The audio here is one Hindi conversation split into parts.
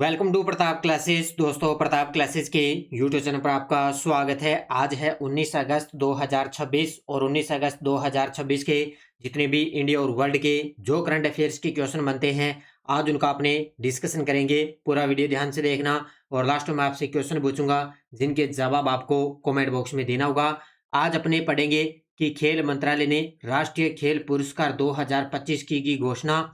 Welcome to Pratap classes. दोस्तों, प्रताप क्लासेस के यूट्यूब चैनल पर आपका स्वागत है। आज है 19 अगस्त 2026 और 19 अगस्त 2026 के जितने भी इंडिया और वर्ल्ड के जो करंट अफेयर्स के क्वेश्चन बनते हैं, आज उनका अपने डिस्कशन करेंगे। पूरा वीडियो ध्यान से देखना और लास्ट में आपसे क्वेश्चन पूछूंगा जिनके जवाब आपको कमेंट बॉक्स में देना होगा। आज अपने पढ़ेंगे कि खेल मंत्रालय ने राष्ट्रीय खेल पुरस्कार 2025 की घोषणा।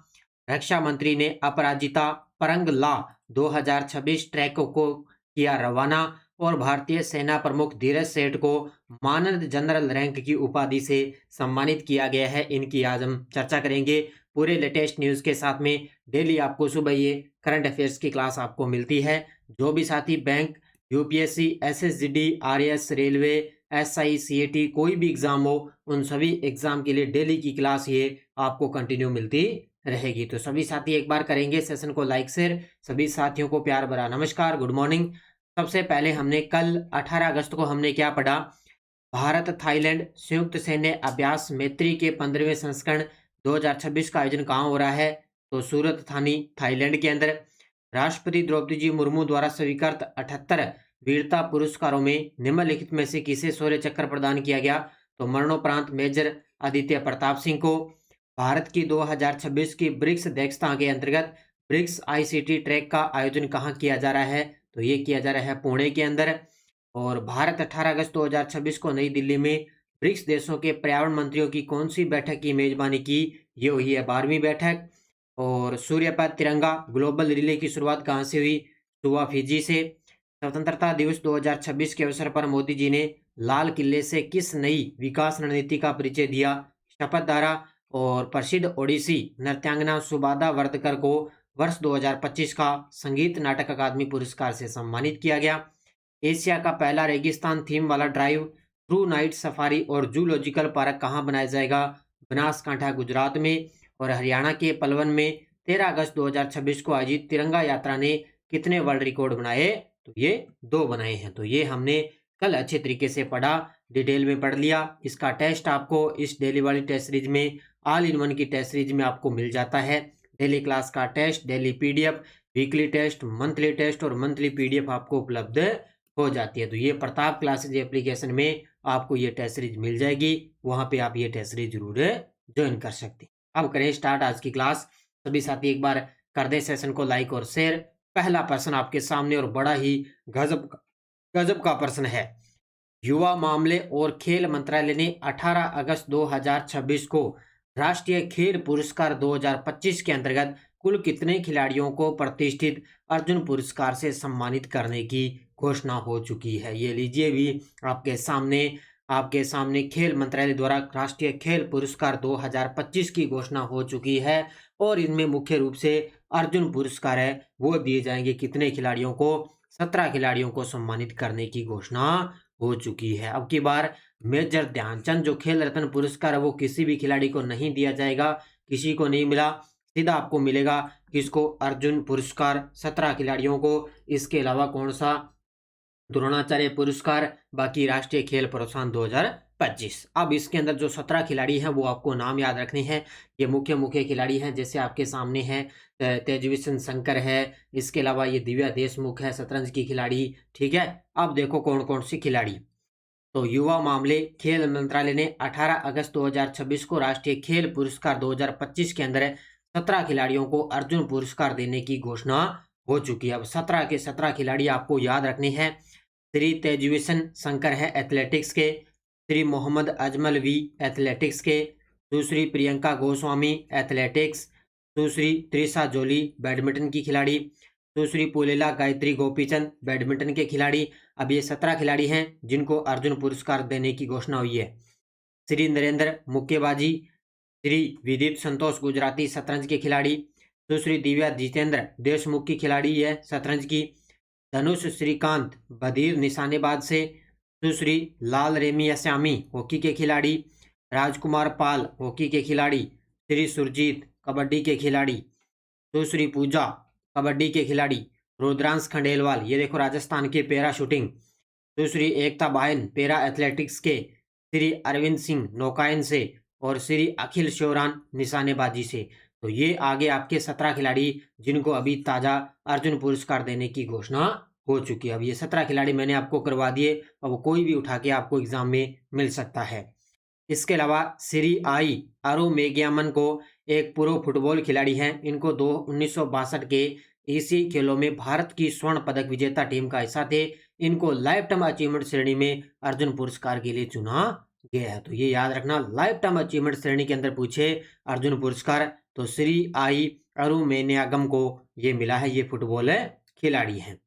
रक्षा मंत्री ने अपराजिता परंगला 2026 ट्रैक को किया रवाना और भारतीय सेना प्रमुख धीरज सेठ को मानद जनरल रैंक की उपाधि से सम्मानित किया गया है। इनकी आज हम चर्चा करेंगे पूरे लेटेस्ट न्यूज़ के साथ में। डेली आपको सुबह ये करंट अफेयर्स की क्लास आपको मिलती है। जो भी साथी bank, UPSC, SSGD, RAS, railway, SI, CAT कोई भी एग्जाम हो, उन सभी एग्जाम के लिए डेली की क्लास ये आपको कंटिन्यू मिलती रहेगी। तो सभी साथी एक बार करेंगे सेशन को लाइक शेयर। सभी साथियों को प्यार भरा नमस्कार, गुड मॉर्निंग। सबसे पहले हमने कल 18 अगस्त को हमने क्या पढ़ा? भारत थाईलैंड संयुक्त सैन्य अभ्यास मैत्री के 15वें संस्करण 2026 का आयोजन कहाँ हो रहा है? तो सूरत थानी, थाईलैंड के अंदर। राष्ट्रपति द्रौपदी जी मुर्मू द्वारा स्वीकृत 78 वीरता पुरस्कारों में निम्नलिखित में से किसे शौर्य चक्र प्रदान किया गया? तो मरणोपरांत मेजर आदित्य प्रताप सिंह को। भारत की 2026 की ब्रिक्स अध्यक्षता के अंतर्गत ब्रिक्स आईसीटी ट्रैक का आयोजन कहाँ किया जा रहा है? तो ये किया जा रहा है पुणे के अंदर। और भारत 18 अगस्त 2026 को नई दिल्ली में ब्रिक्स देशों के पर्यावरण मंत्रियों की कौन सी बैठक की मेजबानी की? ये हुई है 12वीं बैठक। और सूर्यपथ तिरंगा ग्लोबल रिले की शुरुआत कहाँ से हुई? हुआ फिजी से। स्वतंत्रता दिवस 2026 के अवसर पर मोदी जी ने लाल किले से किस नई विकास रणनीति का परिचय दिया? शपथ द्वारा। और प्रसिद्ध ओडिसी नृत्यांगना सुबादा वर्तकर को वर्ष 2025 का संगीत नाटक अकादमी पुरस्कार से सम्मानित किया गया। एशिया का पहला रेगिस्तान थीम वाला ड्राइव थ्रू नाइट सफारी और जूलॉजिकल पार्क कहाँ बनाया जाएगा? बनासकांठा, गुजरात में। और हरियाणा के पलवल में 13 अगस्त 2026 को आयोजित तिरंगा यात्रा ने कितने वर्ल्ड रिकॉर्ड बनाए? तो ये 2 बनाए हैं। तो ये हमने कल अच्छे तरीके से पढ़ा, डिटेल में पढ़ लिया। इसका टेस्ट आपको इस डेली वाली टेस्ट सीरीज में, ऑल इन वन की टेस्ट सीरीज में आपको मिल जाता है। डेली क्लास का test, daily PDF, weekly test, monthly test और मंथली पीडीएफ आपको उपलब्ध हो जाती है। तो ये प्रताप क्लासेज एप्लीकेशन में आपको ये टेस्ट सीरीज मिल जाएगी। वहां पे आप ये टेस्ट सीरीज जरूर ज्वाइन कर सकते हैं। अब करें स्टार्ट आज की क्लास। सभी साथी एक बार कर दें सेशन को लाइक और शेयर। पहला प्रश्न आपके सामने और बड़ा ही गजब गजब का प्रश्न है। युवा मामले और खेल मंत्रालय ने 18 अगस्त 2026 को राष्ट्रीय खेल पुरस्कार 2025 के अंतर्गत कुल कितने खिलाड़ियों को प्रतिष्ठित अर्जुन पुरस्कार से सम्मानित करने की घोषणा हो चुकी है? ये लीजिए भी आपके सामने खेल मंत्रालय द्वारा राष्ट्रीय खेल पुरस्कार 2025 की घोषणा हो चुकी है। और इनमें मुख्य रूप से अर्जुन पुरस्कार है वो दिए जाएंगे कितने खिलाड़ियों को? 17 खिलाड़ियों को सम्मानित करने की घोषणा हो चुकी है। अब की बार मेजर ध्यानचंद जो खेल रत्न पुरस्कार है वो किसी भी खिलाड़ी को नहीं दिया जाएगा, किसी को नहीं मिला, सीधा आपको मिलेगा किसको? अर्जुन पुरस्कार 17 खिलाड़ियों को। इसके अलावा कौन सा? द्रोणाचार्य पुरस्कार, बाकी राष्ट्रीय खेल प्रोत्साहन 2025। अब इसके अंदर जो 17 खिलाड़ी हैं वो आपको नाम याद रखने हैं। ये मुख्य मुख्य खिलाड़ी हैं, जैसे आपके सामने हैं तेजस्वी शंकर है, इसके अलावा ये दिव्या देशमुख है शतरंज की खिलाड़ी। ठीक है, अब देखो कौन कौन सी खिलाड़ी। तो युवा मामले खेल मंत्रालय ने 18 अगस्त 2026 को राष्ट्रीय खेल पुरस्कार 2025 के अंदर 17 खिलाड़ियों को अर्जुन पुरस्कार देने की घोषणा हो चुकी है। अब 17 के 17 खिलाड़ी आपको याद रखने हैं। श्री तेजविशन शंकर है एथलेटिक्स के, श्री मोहम्मद अजमल वी एथलेटिक्स के, सुश्री प्रियंका गोस्वामी एथलेटिक्स, सुश्री त्रिशा जोली बैडमिंटन की खिलाड़ी, सुश्री पुलेला गायत्री गोपीचंद बैडमिंटन के खिलाड़ी। अब ये 17 खिलाड़ी हैं जिनको अर्जुन पुरस्कार देने की घोषणा हुई है। श्री नरेंद्र मुक्केबाजी, श्री विदित संतोष गुजराती शतरंज के खिलाड़ी, सुश्री दिव्या जितेंद्र देशमुख की खिलाड़ी है शतरंज की, धनुष श्रीकांत बधिर निशानेबाज से, सुश्री लाल रेमी अश्यामी हॉकी के खिलाड़ी, राजकुमार पाल हॉकी के खिलाड़ी, श्री सुरजीत कबड्डी के खिलाड़ी, सुश्री पूजा कबड्डी के खिलाड़ी, रुद्रांश खंडेलवाल ये देखो राजस्थान के पैरा शूटिंग, सुश्री एकता बाहन पैरा एथलेटिक्स के, श्री अरविंद सिंह नौकायन से और श्री अखिल श्योरान निशानेबाजी से। तो तो ये आगे आपके 17 खिलाड़ी जिनको अभी ताजा अर्जुन पुरस्कार देने की घोषणा हो चुकी है। अब ये 17 खिलाड़ी मैंने आपको करवा दिए, अब कोई भी उठा के आपको एग्जाम में मिल सकता है। इसके अलावा श्री आई अरुमेग्यामन को एक प्रो फुटबॉल खिलाड़ी हैं। इनको 1962 के एशियाई खेलों में भारत की स्वर्ण पदक विजेता टीम का हिस्सा थे। इनको लाइफ टाइम अचीवमेंट श्रेणी में अर्जुन पुरस्कार के लिए चुना गया है। तो ये याद रखना, लाइफ टाइम अचीवमेंट श्रेणी के अंदर पूछे अर्जुन पुरस्कार तो श्री आई अरुमेग्यामन को ये मिला है, ये फुटबॉल खिलाड़ी हैं।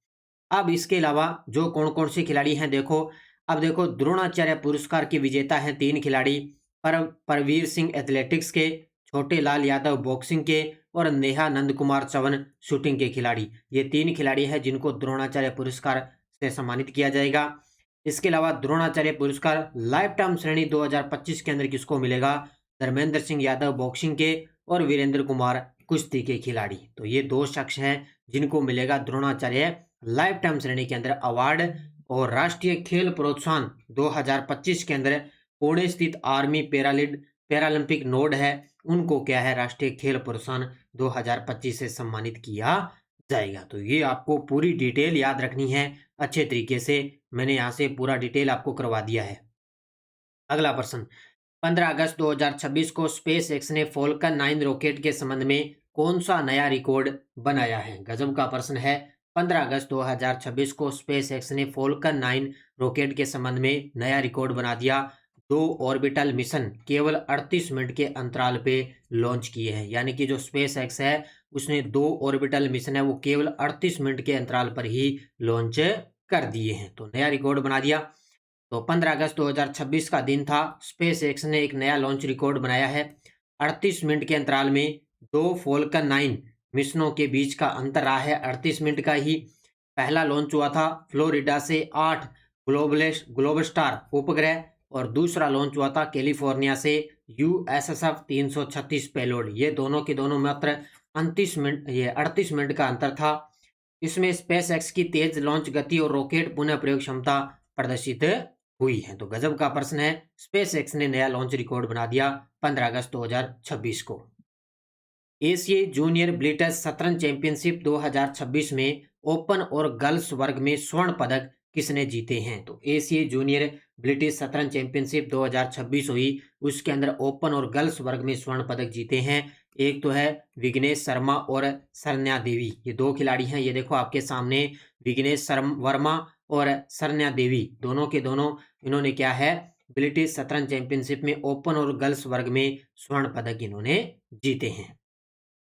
अब इसके अलावा जो कौन कौन से खिलाड़ी हैं देखो, अब देखो द्रोणाचार्य पुरस्कार के विजेता हैं 3 खिलाड़ी, परवीर सिंह एथलेटिक्स के, छोटे लाल यादव बॉक्सिंग के और नेहा नंद कुमार चवन शूटिंग के खिलाड़ी। ये 3 खिलाड़ी हैं जिनको द्रोणाचार्य पुरस्कार से सम्मानित किया जाएगा। इसके अलावा द्रोणाचार्य पुरस्कार लाइफ टाइम श्रेणी 2025 के अंदर किसको मिलेगा? धर्मेंद्र सिंह यादव बॉक्सिंग के और वीरेंद्र कुमार कुश्ती के खिलाड़ी। तो ये 2 शख्स हैं जिनको मिलेगा द्रोणाचार्य लाइफ टाइम श्रेणी के अंदर अवार्ड। और राष्ट्रीय खेल प्रोत्साहन 2025 के अंदर पुणे स्थित आर्मी पैरालंपिक नोड है, उनको क्या है राष्ट्रीय खेल प्रोत्साहन 2025 से सम्मानित किया जाएगा। तो ये आपको पूरी डिटेल याद रखनी है अच्छे तरीके से, मैंने यहाँ से पूरा डिटेल आपको करवा दिया है। अगला प्रश्न, 15 अगस्त 2026 को स्पेस एक्स ने फॉल्कन 9 रॉकेट के संबंध में कौन सा नया रिकॉर्ड बनाया है? गजब का प्रश्न है। 15 अगस्त 2026 को स्पेस एक्स ने फॉल्कन 9 रॉकेट के संबंध में नया रिकॉर्ड बना दिया। 2 ऑर्बिटल मिशन केवल 38 मिनट के अंतराल पे लॉन्च किए हैं, यानी कि जो स्पेस एक्स है उसने 2 ऑर्बिटल मिशन है वो केवल 38 मिनट के अंतराल पर ही लॉन्च कर दिए हैं, तो नया रिकॉर्ड बना दिया। तो 15 अगस्त 2026 का दिन था, स्पेस एक्स ने एक नया लॉन्च रिकॉर्ड बनाया है। 38 मिनट के अंतराल में 2 फॉल्कन 9 मिशनों के बीच का अंतर रहा है 38 मिनट का ही। पहला लॉन्च हुआ था फ्लोरिडा से 8 ग्लोबस्टार उपग्रह और दूसरा लॉन्च हुआ था कैलिफोर्निया से USSF 336 पेलोड। ये दोनों के दोनों मात्र 38 मिनट का अंतर था। इसमें स्पेस एक्स की तेज लॉन्च गति और रॉकेट पुनः प्रयोग क्षमता प्रदर्शित हुई है। तो गजब का प्रश्न है, स्पेस एक्स ने नया लॉन्च रिकॉर्ड बना दिया 15 अगस्त 2026 को। एशियाई जूनियर ब्लिट्ज शतरंज चैंपियनशिप 2026 में ओपन और गर्ल्स वर्ग में स्वर्ण पदक किसने जीते हैं? तो एशियाई जूनियर ब्लिट्ज शतरंज चैंपियनशिप 2026 हुई, उसके अंदर ओपन और गर्ल्स वर्ग में स्वर्ण पदक जीते हैं। एक तो है विघ्नेश शर्मा और सरन्या देवी, ये 2 खिलाड़ी हैं। ये देखो आपके सामने विघ्नेश वर्मा और सरन्या देवी, दोनों के दोनों इन्होंने क्या है ब्रिटिश शतरंज चैंपियनशिप में ओपन और गर्ल्स वर्ग में स्वर्ण पदक इन्होंने जीते हैं।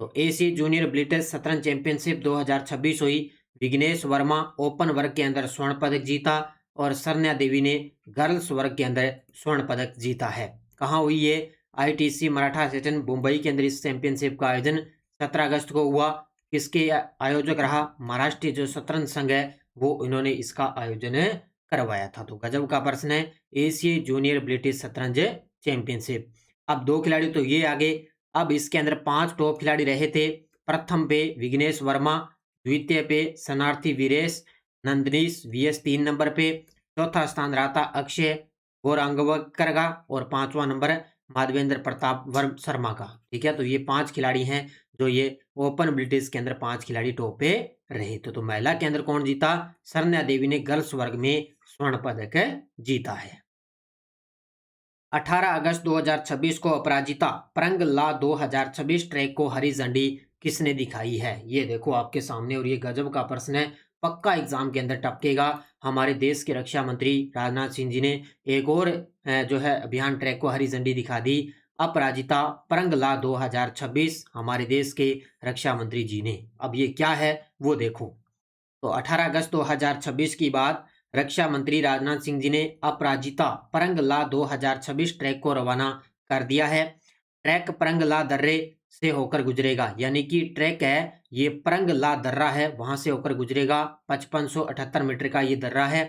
तो एशियाई जूनियर ब्रिटिश शतरंज चैंपियनशिप 2026 हुई, विघ्नेश वर्मा ओपन वर्ग के अंदर स्वर्ण पदक जीता और सरन्या देवी ने गर्ल्स वर्ग के अंदर स्वर्ण पदक जीता है। कहाँ हुई ये? ITC मराठा सेशन मुंबई के अंदर इस चैंपियनशिप का आयोजन 17 अगस्त को हुआ। किसके आयोजक रहा? महाराष्ट्र जो शतरंज संघ है वो इन्होंने इसका आयोजन करवाया था। तो गजब का प्रश्न है, एशियाई जूनियर ब्रिटिश शतरंज चैंपियनशिप। अब 2 खिलाड़ी तो ये आगे, अब इसके अंदर 5 टॉप खिलाड़ी रहे थे। प्रथम पे विघ्नेश वर्मा, द्वितीय पे शरणार्थी वीरेश नंदनीश VS 3 नंबर पे, चौथा स्थान रहा था अक्षय गौरांगवकर का और 5वां नंबर माधवेंद्र प्रताप वर्म शर्मा का। ठीक है, तो ये 5 खिलाड़ी हैं जो ये ओपन ब्रिटिश के अंदर 5 खिलाड़ी टॉप पे रहे। तो महिला के अंदर कौन जीता? सरन्या देवी ने गर्ल्स वर्ग में स्वर्ण पदक जीता है। 18 अगस्त 2026 को अपराजिता प्रंग ला 2026 ट्रैक को हरी झंडी किसने दिखाई है? ये देखो आपके सामने, और ये गजब का प्रश्न है, पक्का एग्जाम के अंदर टपकेगा। हमारे देश के रक्षा मंत्री राजनाथ सिंह जी ने एक और जो है अभियान ट्रैक को हरी झंडी दिखा दी। अपराजिता प्रंगला 2026 हमारे देश के रक्षा मंत्री जी ने। अब ये क्या है वो देखो। तो 18 अगस्त 2026 की बात, रक्षा मंत्री राजनाथ सिंह जी ने अपराजिता प्रंगला 2026 ट्रैक को रवाना कर दिया है। ट्रैक प्रंगला दर्रे से होकर गुजरेगा, यानी कि ट्रैक है ये प्रंगला दर्रा है वहां से होकर गुजरेगा। 5578 मीटर का ये दर्रा है।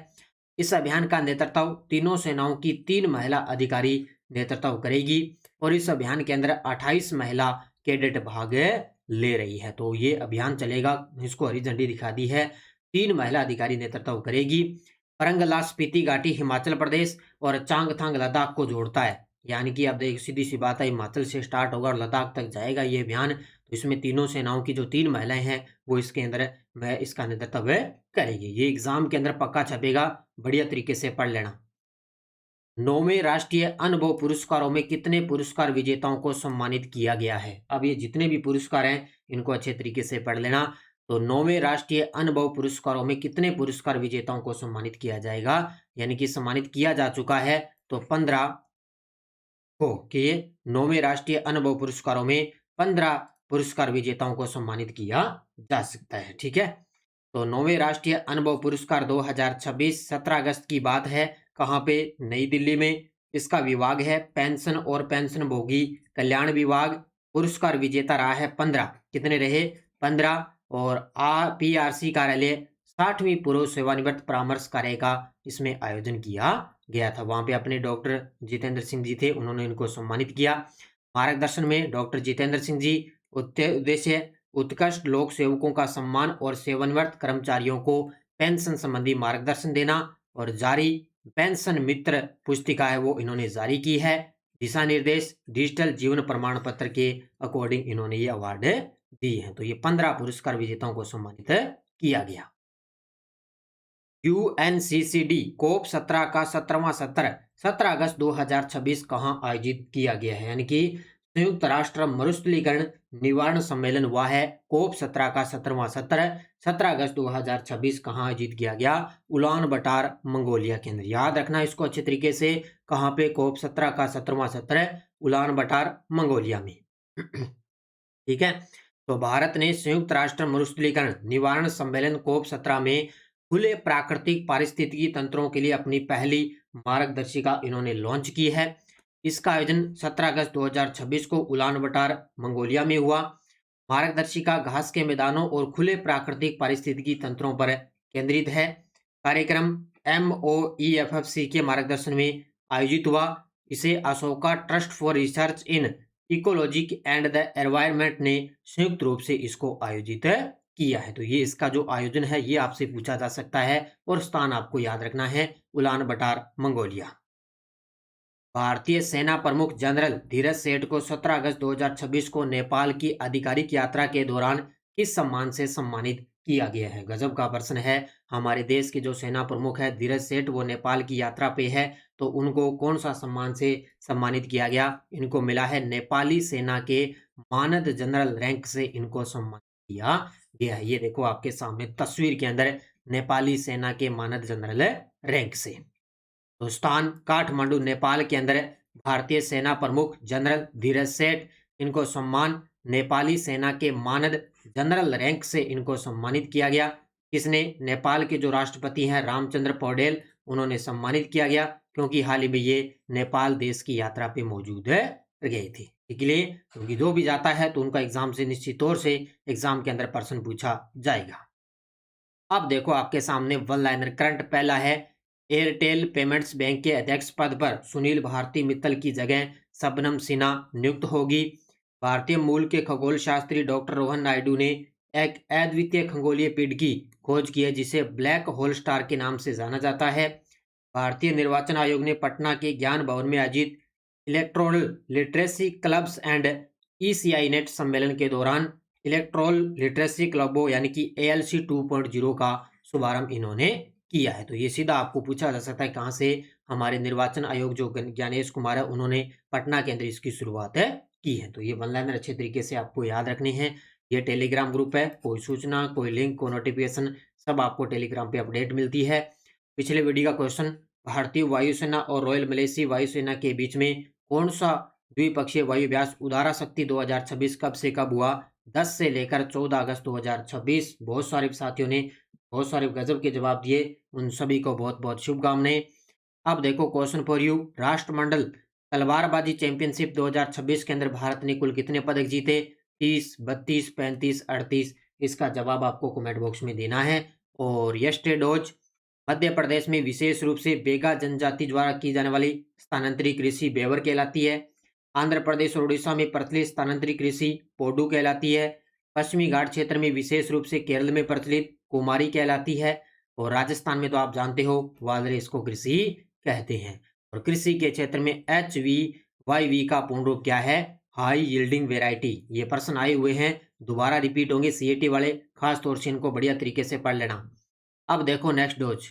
इस अभियान का नेतृत्व तीनों सेनाओं की 3 महिला अधिकारी नेतृत्व करेगी और इस अभियान के अंदर 28 महिला कैडेट भाग ले रही है। तो ये अभियान चलेगा, इसको हरी झंडी दिखा दी है, 3 महिला अधिकारी नेतृत्व करेगी। प्रंगला स्पीति घाटी हिमाचल प्रदेश और चांगथांग लद्दाख को जोड़ता है। यानी कि अब देखिए सीधी सी बात है, हिमाचल से स्टार्ट होगा और लद्दाख तक जाएगा ये अभियान। तो इसमें तीनों सेनाओं की जो 3 महिलाएं हैं वो इसके अंदर वह इसका नेतृत्व करेगी। ये एग्जाम के अंदर पक्का छपेगा, बढ़िया तरीके से पढ़ लेना। 9वें राष्ट्रीय अनुभव पुरस्कारों में कितने पुरस्कार विजेताओं को सम्मानित किया गया है? अब ये जितने भी पुरस्कार हैं इनको अच्छे तरीके से पढ़ लेना। तो 9वें राष्ट्रीय अनुभव पुरस्कारों में कितने पुरस्कार विजेताओं को सम्मानित किया जाएगा, यानी कि सम्मानित किया जा चुका है तो 15 को, कि ये 9वें राष्ट्रीय अनुभव पुरस्कारों में 15 पुरस्कार विजेताओं को सम्मानित किया जा सकता है। ठीक है, तो 9वें राष्ट्रीय अनुभव पुरस्कार 2026 17 अगस्त की बात है। कहाँ पे? नई दिल्ली में। इसका विभाग है पेंशन और पेंशनभोगी कल्याण विभाग। पुरस्कार विजेता रहा है 15। कितने रहे? 15। और पीआरसी कार्यालय 60वीं पूर्व सेवानिवृत्त परामर्श कार्य का इसमें आयोजन किया गया था। वहां पे अपने डॉक्टर जितेंद्र सिंह जी थे, उन्होंने इनको सम्मानित किया। मार्गदर्शन में डॉक्टर जितेंद्र सिंह जी। उद्देश्य उत्कृष्ट लोक सेवकों का सम्मान और सेवानिवृत्त कर्मचारियों को पेंशन संबंधी मार्गदर्शन देना। और जारी पेंशन मित्र पुस्तिका है वो इन्होंने जारी की है। दिशा निर्देश डिजिटल जीवन प्रमाण पत्र के अकॉर्डिंग इन्होंने ये अवार्ड दी है। तो ये 15 पुरस्कार विजेताओं को सम्मानित किया गया। यूएनसीसीडी कोप 17 का 17वां सत्र 17 अगस्त 2026 कहां आयोजित किया गया है? यानी कि संयुक्त राष्ट्र मरुस्थलीकरण निवारण सम्मेलन हुआ है। कोप 17 का 17वां सत्र 17 अगस्त 2026 कहां आयोजित किया गया? उलान बटार मंगोलिया के अंदर। याद रखना इसको अच्छे तरीके से। कहां पे? कोप 17 का 17वां सत्र उलान बटार मंगोलिया में। ठीक है, तो भारत ने संयुक्त राष्ट्र मरुस्थलीकरण निवारण सम्मेलन कोप 17 में खुले प्राकृतिक पारिस्थितिकी तंत्रों के लिए अपनी पहली मार्गदर्शिका इन्होंने लॉन्च की है। इसका आयोजन 17 अगस्त 2026 को उलान बटार मंगोलिया में हुआ। मार्गदर्शिका घास के मैदानों और खुले प्राकृतिक पारिस्थितिकी तंत्रों पर केंद्रित है। कार्यक्रम MOEFFC के मार्गदर्शन में आयोजित हुआ। इसे Ashoka trust for research in ecology and the environment ने संयुक्त रूप से इसको आयोजित किया है। तो ये इसका जो आयोजन है ये आपसे पूछा जा सकता है और स्थान आपको याद रखना है, उलान बटार मंगोलिया। भारतीय सेना प्रमुख जनरल धीरज सेठ को 17 अगस्त 2026 को नेपाल की आधिकारिक यात्रा के दौरान किस सम्मान से सम्मानित किया गया है? गजब का प्रश्न है। हमारे देश के जो सेना प्रमुख है धीरज सेठ, वो नेपाल की यात्रा पे है, तो उनको कौन सा सम्मान से सम्मानित किया गया? इनको मिला है नेपाली सेना के मानद जनरल रैंक से इनको सम्मानित किया गया है। ये देखो आपके सामने तस्वीर के अंदर, नेपाली सेना के मानद जनरल रैंक से। तो स्थान काठमांडू नेपाल के अंदर भारतीय सेना प्रमुख जनरल धीरज सेठ, इनको सम्मान नेपाली सेना के मानद जनरल रैंक से इनको सम्मानित किया गया। किसने? नेपाल के जो राष्ट्रपति हैं रामचंद्र पौडेल, उन्होंने सम्मानित किया गया क्योंकि हाल ही में ये नेपाल देश की यात्रा पे मौजूद गए थे। इसलिए क्योंकि जो भी जाता है तो उनका एग्जाम से निश्चित तौर से एग्जाम के अंदर प्रश्न पूछा जाएगा। अब देखो आपके सामने वन लाइनर करंट पहला है। एयरटेल पेमेंट्स बैंक के अध्यक्ष पद पर सुनील भारती मित्तल की जगह शबनम सिन्हा नियुक्त होगी। भारतीय मूल के खगोल शास्त्री डॉक्टर रोहन नायडू ने एक अद्वितीय खगोलीय पिंड की खोज की है जिसे ब्लैक होल स्टार के नाम से जाना जाता है। भारतीय निर्वाचन आयोग ने पटना के ज्ञान भवन में आयोजित electoral literacy clubs and ECI net सम्मेलन के दौरान इलेक्ट्रोल लिटरेसी क्लबों यानी कि ALC 2.0 का शुभारंभ इन्होंने किया है। तो ये सीधा आपको पूछा जा सकता है कहाँ से? हमारे निर्वाचन आयोग जो ज्ञानेश कुमार है उन्होंने पटना के अंदर इसकी शुरुआत की है। तो ये वन लाइनर अच्छे तरीके से आपको याद रखने हैं। ये टेलीग्राम ग्रुप है, कोई सूचना, कोई लिंक, कोई नोटिफिकेशन सब आपको टेलीग्राम पे अपडेट मिलती है। पिछले वीडियो का क्वेश्चन, भारतीय वायुसेना और रॉयल मलेशिया वायुसेना के बीच में कौन सा द्विपक्षीय वायुव्यास उदारा शक्ति 2026 कब से कब हुआ? 10 से लेकर 14 अगस्त 2026। बहुत सारे साथियों ने बहुत सारे गजब के जवाब दिए, उन सभी को बहुत बहुत शुभकामनाएं। अब देखो क्वेश्चन फॉर यू, राष्ट्रमंडल तलवारबाजी चैंपियनशिप 2026 के अंदर भारत ने कुल कितने पदक जीते? 30, 32, 35, 38। इसका जवाब आपको कमेंट बॉक्स में देना है। और यस्टे डोज मध्य प्रदेश में विशेष रूप से बेगा जनजाति द्वारा की जाने वाली स्थानांतरित कृषि बेवर कहलाती है। आंध्र प्रदेश और उड़ीसा में प्रचलित स्थानांतरित कृषि पोडू कहलाती है। पश्चिमी घाट क्षेत्र में विशेष रूप से केरल में प्रचलित कुमारी कहलाती है। और राजस्थान में तो आप जानते हो वालरे इसको कृषि कहते हैं। और कृषि के क्षेत्र में HV वाई वी का पूर्ण रूप क्या है? High yielding variety. ये प्रश्न आए हुए हैं, दोबारा रिपीट होंगे सीईटी वाले, खास तौर से इनको बढ़िया तरीके से पढ़ लेना। अब देखो नेक्स्ट डोज,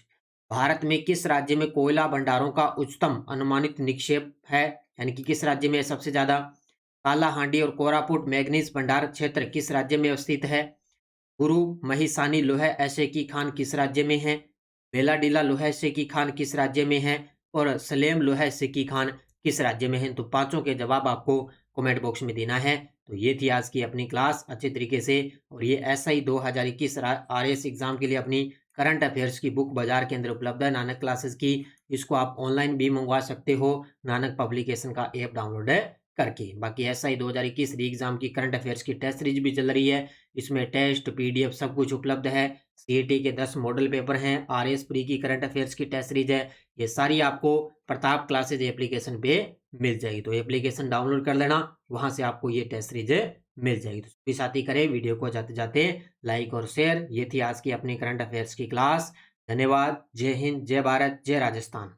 भारत में किस राज्य में कोयला भंडारों का उच्चतम अनुमानित निक्षेप है? यानी कि किस राज्य में सबसे ज्यादा? कालाहांडी और कोरापुट मैग्नीज भंडार क्षेत्र किस राज्य में अवस्थित है? गुरु महिसानी लोह ऐसे की खान किस राज्य में है? बेलाडीला लोह ऐसे की खान किस राज्य में है? और सलेम लोह ऐसे की खान किस राज्य में है? तो पांचों के जवाब आपको कमेंट बॉक्स में देना है। तो ये थी आज की अपनी क्लास अच्छे तरीके से, और ये एसआई 2021 आरएस एग्जाम के लिए अपनी करंट अफेयर्स की बुक बाजार के अंदर उपलब्ध है, नानक क्लासेस की। इसको आप ऑनलाइन भी मंगवा सकते हो, नानक पब्लिकेशन का ऐप डाउनलोड करके। बाकी एसआई 2021 री एग्जाम की करंट अफेयर्स की टेस्ट सीरीज भी चल रही है, इसमें टेस्ट पीडीएफ सब कुछ उपलब्ध है। सीईटी के 10 मॉडल पेपर हैं, आरएस प्री की करंट अफेयर्स की टेस्ट सीरीज है, ये सारी आपको प्रताप क्लासेज एप्लीकेशन पे मिल जाएगी। तो एप्लीकेशन डाउनलोड कर लेना, वहां से आपको ये टेस्ट सीरीज मिल जाएगी। तो सभी साथी करें वीडियो को जाते जाते लाइक और शेयर। ये थी आज की अपनी करंट अफेयर्स की क्लास। धन्यवाद। जय हिंद, जय भारत, जय राजस्थान।